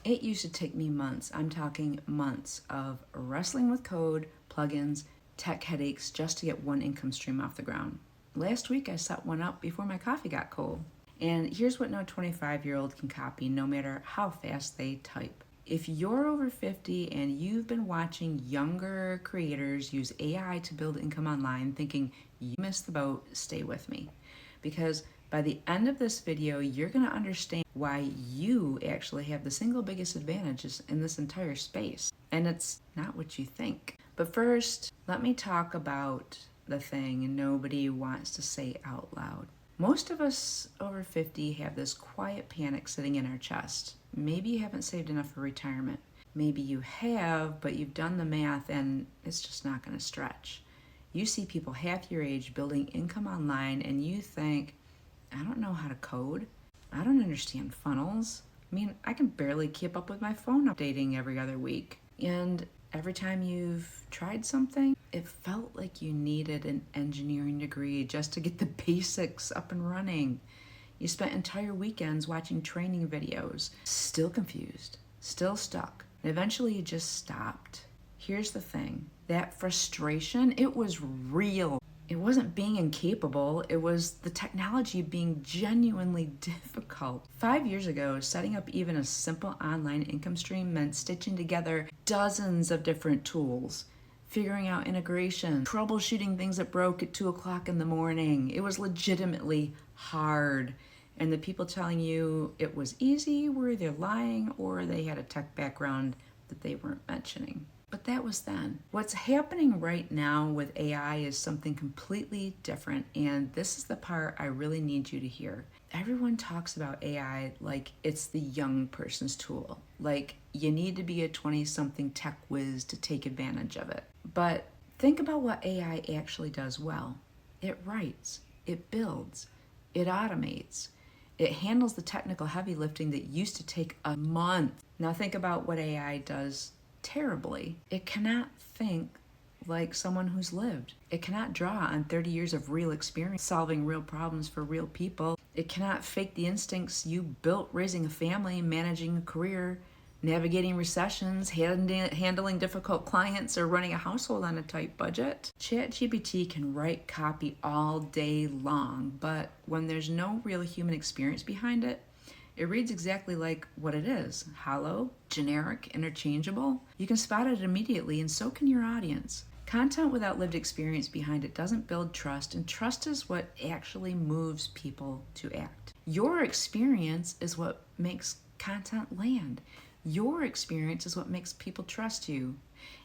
It used to take me months, I'm talking months, of wrestling with code, plugins, tech headaches just to get one income stream off the ground. Last week I set one up before my coffee got cold. And here's what no 25-year-old can copy, no matter how fast they type. If you're over 50 and you've been watching younger creators use AI to build income online thinking you missed the boat, stay with me. Because by the end of this video, you're going to understand why you actually have the single biggest advantages in this entire space. And it's not what you think. But first, let me talk about the thing nobody wants to say out loud. Most of us over 50 have this quiet panic sitting in our chest. Maybe you haven't saved enough for retirement. Maybe you have, but you've done the math and it's just not going to stretch. You see people half your age building income online and you think, I don't know how to code. I don't understand funnels. I mean, I can barely keep up with my phone updating every other week. And every time you've tried something, it felt like you needed an engineering degree just to get the basics up and running. You spent entire weekends watching training videos, still confused, still stuck. And eventually you just stopped. Here's the thing, that frustration, it was real. It wasn't being incapable, it was the technology being genuinely difficult. 5 years ago, setting up even a simple online income stream meant stitching together dozens of different tools, figuring out integration, troubleshooting things that broke at 2 o'clock in the morning. It was legitimately hard. And the people telling you it was easy were either lying or they had a tech background that they weren't mentioning. But that was then. What's happening right now with AI is something completely different, and this is the part I really need you to hear. Everyone talks about AI like it's the young person's tool, like you need to be a 20-something tech whiz to take advantage of it. But think about what AI actually does well. It writes, it builds, it automates, it handles the technical heavy lifting that used to take a month. Now think about what AI does terribly. It cannot think like someone who's lived. It cannot draw on 30 years of real experience solving real problems for real people. It cannot fake the instincts you built raising a family, managing a career, navigating recessions, handling difficult clients, or running a household on a tight budget. ChatGPT can write copy all day long, but when there's no real human experience behind it, it reads exactly like what it is, hollow, generic, interchangeable. You can spot it immediately, and so can your audience. Content without lived experience behind it doesn't build trust, and trust is what actually moves people to act. Your experience is what makes content land. Your experience is what makes people trust you.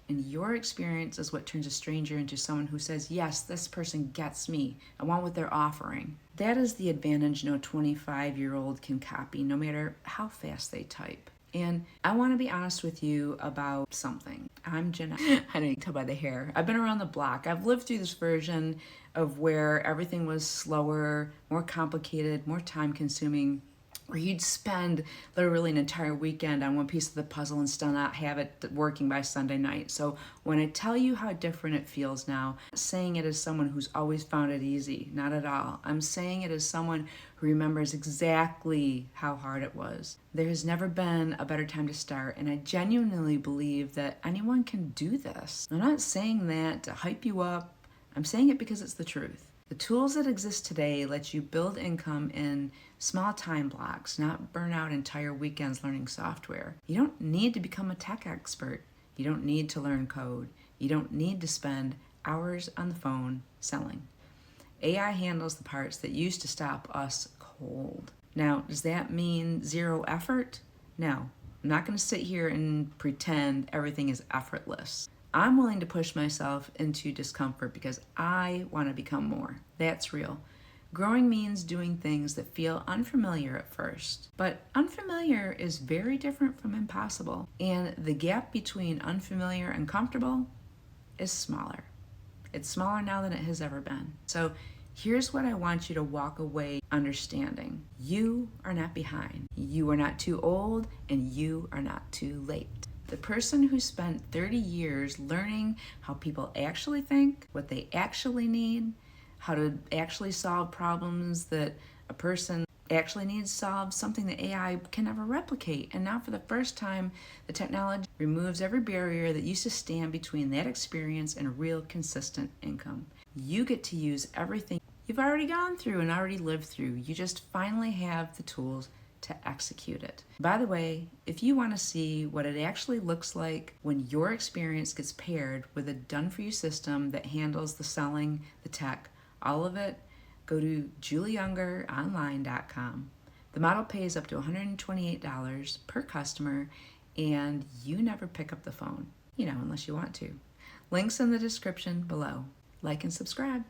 And your experience is what turns a stranger into someone who says, yes, this person gets me. I want what they're offering. That is the advantage no 25-year-old can copy, no matter how fast they type. And I want to be honest with you about something. I'm Jenna. I know you can tell by the hair. I've been around the block. I've lived through this version of where everything was slower, more complicated, more time-consuming, where you'd spend literally an entire weekend on one piece of the puzzle and still not have it working by Sunday night. So when I tell you how different it feels now, I'm not saying it as someone who's always found it easy, not at all. I'm saying it as someone who remembers exactly how hard it was. There has never been a better time to start, and I genuinely believe that anyone can do this. I'm not saying that to hype you up. I'm saying it because it's the truth. The tools that exist today let you build income in small time blocks, not burn out entire weekends learning software. You don't need to become a tech expert. You don't need to learn code. You don't need to spend hours on the phone selling. AI handles the parts that used to stop us cold. Now, does that mean zero effort? No. I'm not going to sit here and pretend everything is effortless. I'm willing to push myself into discomfort because I want to become more. That's real. Growing means doing things that feel unfamiliar at first, but unfamiliar is very different from impossible, and the gap between unfamiliar and comfortable is smaller. It's smaller now than it has ever been. So here's what I want you to walk away understanding. You are not behind. You are not too old, and you are not too late. The person who spent 30 years learning how people actually think, what they actually need, how to actually solve problems that a person actually needs to solve something that AI can never replicate. And now, for the first time, the technology removes every barrier that used to stand between that experience and real consistent income. You get to use everything you've already gone through and already lived through. You just finally have the tools to execute it. By the way, if you want to see what it actually looks like when your experience gets paired with a done-for-you system that handles the selling, the tech, all of it, go to julieyoungeronline.com. The model pays up to $128 per customer, and you never pick up the phone, unless you want to. Links in the description below. Like and subscribe.